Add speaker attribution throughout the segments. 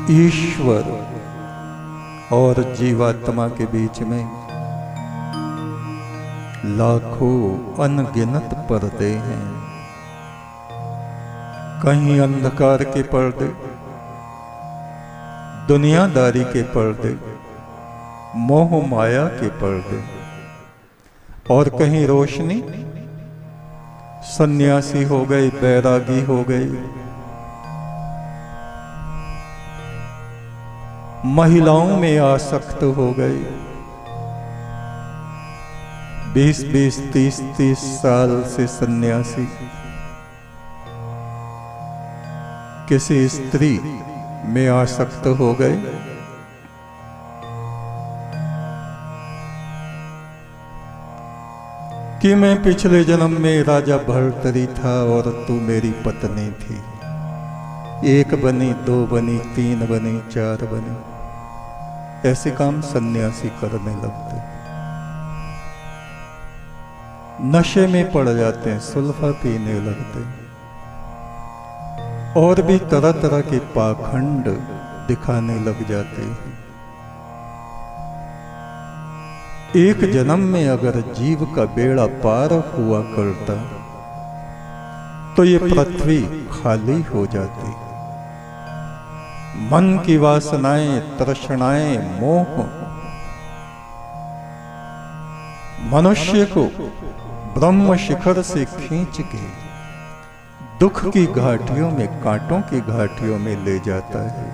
Speaker 1: ईश्वर और जीवात्मा के बीच में लाखों अनगिनत पर्दे हैं। कहीं अंधकार के पर्दे, दुनियादारी के पर्दे, मोह माया के पर्दे, और कहीं रोशनी, सन्यासी हो गई, बैरागी हो गई, महिलाओं में आसक्त हो गई। 20-20, 30-30 साल से सन्यासी किसी स्त्री में आसक्त हो गए। कि मैं पिछले जन्म में राजा भर्तरी था और तू मेरी पत्नी थी। 1 बनी, 2 बनी, 3 बनी, 4 बनी। ऐसे काम सन्यासी करने लगते, नशे में पड़ जाते हैं, सुल्फा पीने लगते, और भी तरह तरह के पाखंड दिखाने लग जाते हैं। एक जन्म में अगर जीव का बेड़ा पार हुआ करता तो ये पृथ्वी खाली हो जाती। मन की वासनाएं, तृष्णाएं, मोह मनुष्य को ब्रह्म शिखर से खींच के दुख की घाटियों में, कांटों की घाटियों में ले जाता है।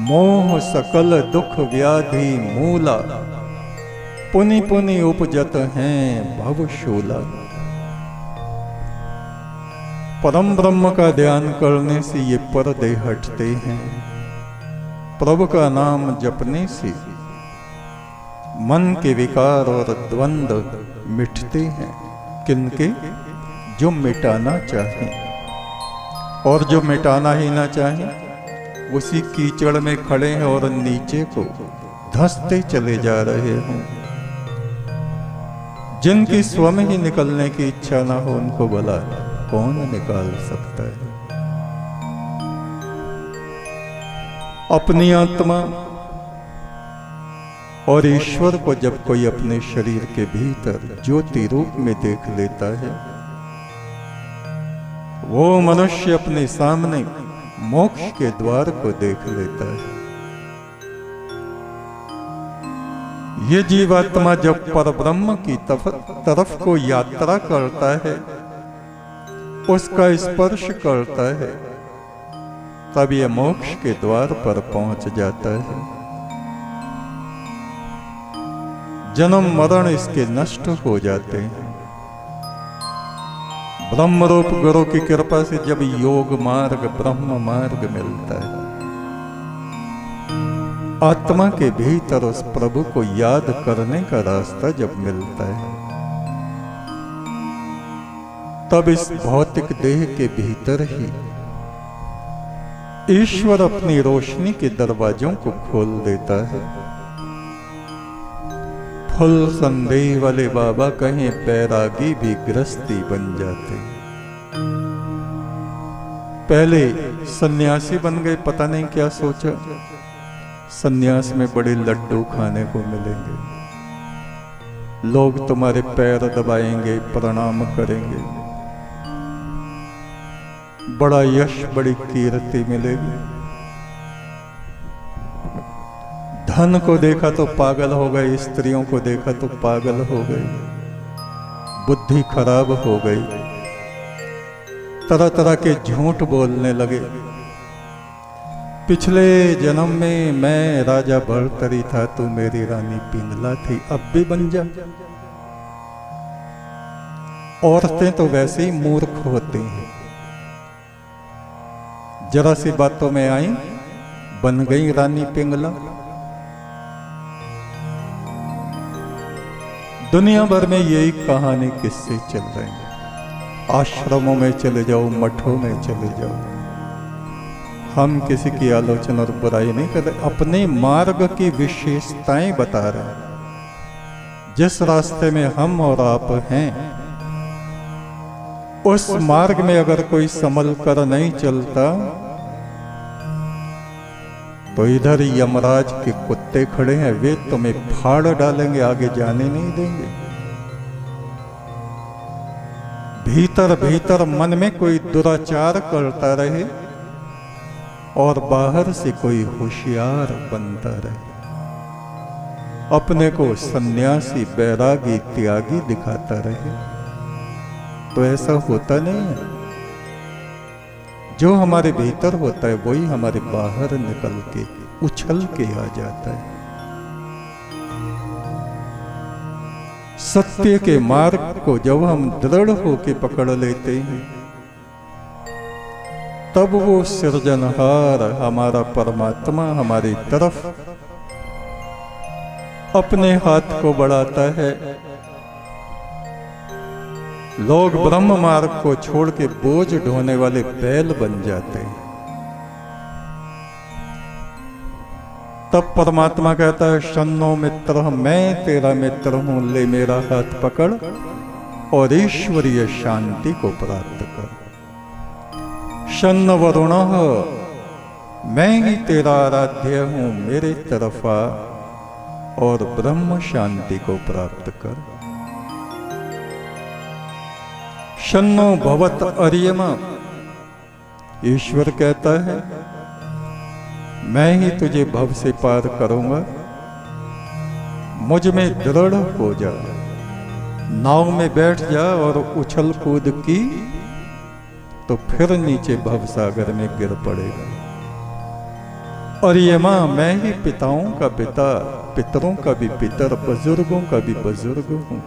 Speaker 1: मोह सकल दुख व्याधि मूला, पुनि पुनि उपजत हैं भवशूला। परम ब्रह्म का ध्यान करने से ये पर्दे हटते हैं। प्रभु का नाम जपने से मन के विकार और द्वंद्व मिटते हैं। किनके? जो मिटाना चाहें, और जो मिटाना ही ना चाहें उसी कीचड़ में खड़े हैं और नीचे को धंसते चले जा रहे हों। जिनकी स्वयं ही निकलने की इच्छा ना हो उनको भला कौन निकाल सकता है? अपनी आत्मा और ईश्वर को जब कोई अपने शरीर के भीतर ज्योति रूप में देख लेता है, वो मनुष्य अपने सामने मोक्ष के द्वार को देख लेता है। ये जीवात्मा जब परब्रह्म की तरफ को यात्रा करता है, उसका स्पर्श करता है, तब ये मोक्ष के द्वार पर पहुंच जाता है। जन्म मरण इसके नष्ट हो जाते हैं। ब्रह्मरूप गुरु की कृपा से जब योग मार्ग, ब्रह्म मार्ग मिलता है, आत्मा के भीतर उस प्रभु को याद करने का रास्ता जब मिलता है, तब इस भौतिक देह के भीतर ही ईश्वर अपनी रोशनी के दरवाजों को खोल देता है। फुल संदेह वाले बाबा कहें बैरागी भी गृहस्थी बन जाते। पहले सन्यासी बन गए, पता नहीं क्या सोचा, सन्यास में बड़े लड्डू खाने को मिलेंगे, लोग तुम्हारे पैर दबाएंगे, प्रणाम करेंगे, बड़ा यश, बड़ी कीर्ति मिलेगी। धन को देखा तो पागल हो गए, स्त्रियों को देखा तो पागल हो गई, बुद्धि खराब हो गई, तरह तरह के झूठ बोलने लगे। पिछले जन्म में मैं राजा भर्तरी था, तू मेरी रानी पिंगला थी, अब भी बन जा। औरतें तो वैसे ही मूर्ख होती हैं, जरा सी बातों में आई, बन गई रानी पिंगला। दुनिया भर में यही कहानी किस्से चल रहे हैं। आश्रमों में चले जाओ, मठों में चले जाओ, हम किसी की आलोचना और बुराई नहीं कर रहे, अपने मार्ग की विशेषताएं बता रहे हैं। जिस रास्ते में हम और आप हैं, उस मार्ग में अगर कोई संभल कर नहीं चलता तो इधर यमराज के कुत्ते खड़े हैं, वे तुम्हें फाड़ डालेंगे, आगे जाने नहीं देंगे। भीतर भीतर मन में कोई दुराचार करता रहे और बाहर से कोई होशियार बनता रहे, अपने को सन्यासी बैरागी त्यागी दिखाता रहे, तो ऐसा होता नहीं है। जो हमारे भीतर होता है वही हमारे बाहर निकल के उछल के आ जाता है। सत्य के मार्ग को जब हम दृढ़ होके पकड़ लेते हैं, तब वो सृजनहार हमारा परमात्मा हमारी तरफ अपने हाथ को बढ़ाता है। लोग ब्रह्म मार्ग को छोड़ के बोझ ढोने वाले बैल बन जाते हैं। तब परमात्मा कहता है, शन्नो मित्र, मैं तेरा मित्र हूं, ले मेरा हाथ पकड़ और ईश्वरीय शांति को प्राप्त कर। शन्न वरुण, मैं ही तेरा आराध्य हूं, मेरे तरफ आ और ब्रह्म शांति को प्राप्त कर। शन्नो भवत अर्यमा, ईश्वर कहता है मैं ही तुझे भव से पार करूंगा, मुझ में दृढ़ हो जा, नाव में बैठ जा और उछल कूद की तो फिर नीचे भव सागर में गिर पड़ेगा। और ये मां, मैं ही पिताओं का पिता, पितरों का भी पितर, बुजुर्गों का भी बुजुर्ग हूं।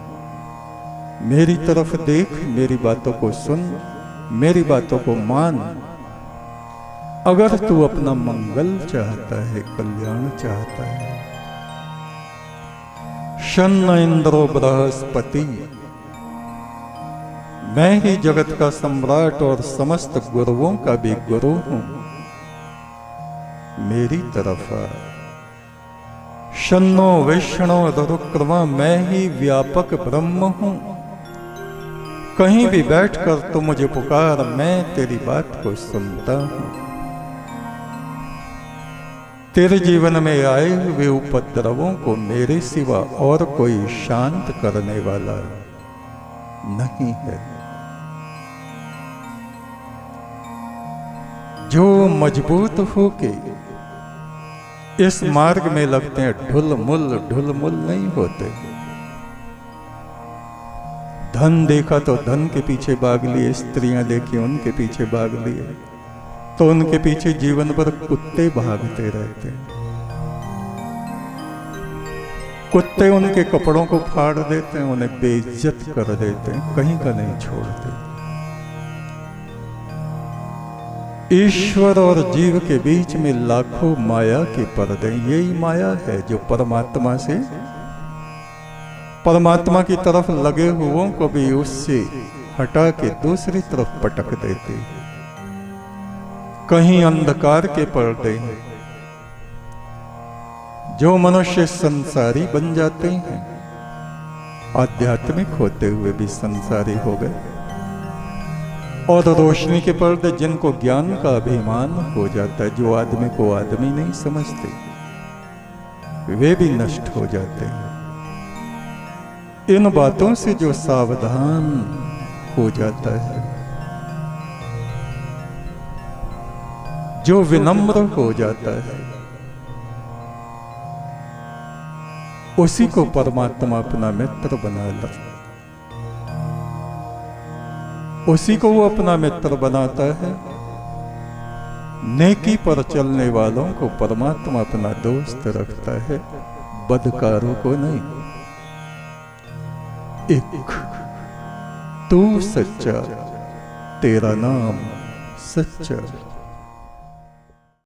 Speaker 1: मेरी तरफ देख, मेरी बातों को सुन, मेरी बातों को मान। अगर तू अपना मंगल चाहता है, कल्याण चाहता है। शन्न इंद्रो बृहस्पति, मैं ही जगत का सम्राट और समस्त गुरुओं का भी गुरु हूं, मेरी तरफ आ। शन्नो विष्णु रुद्रमा, मैं ही व्यापक ब्रह्म हूं, कहीं भी बैठकर तू मुझे पुकार, मैं तेरी बात को सुनता हूं। तेरे जीवन में आए हुए उपद्रवों को मेरे सिवा और कोई शांत करने वाला नहीं है। जो मजबूत होके इस मार्ग में लगते हैं, ढुलमुल नहीं होते। धन देखा तो धन के पीछे भाग लिए, स्त्रियां देखी उनके पीछे भाग लिए, तो उनके पीछे जीवन भर कुत्ते भागते रहते। कुत्ते उनके कपड़ों को फाड़ देते हैं, उन्हें बेइज्जत कर देते हैं, कहीं का नहीं छोड़ते। ईश्वर और जीव के बीच में लाखों माया के पर्दे, यही माया है जो परमात्मा से, परमात्मा की तरफ लगे हुओं को भी उससे हटा के दूसरी तरफ पटक देते हैं। कहीं अंधकार के पर्दे हैं, जो मनुष्य संसारी बन जाते हैं, आध्यात्मिक होते हुए भी संसारी हो गए। और रोशनी के पर्दे, जिनको ज्ञान का अभिमान हो जाता है, जो आदमी को आदमी नहीं समझते, वे भी नष्ट हो जाते हैं। इन बातों से जो सावधान हो जाता है, जो विनम्र हो जाता है, उसी को परमात्मा अपना मित्र बना लेता, उसी को वो अपना मित्र बनाता है। नेकी पर चलने वालों को परमात्मा अपना दोस्त रखता है, बदकारों को नहीं। एक तू सच्चा, तेरा नाम सच्चा।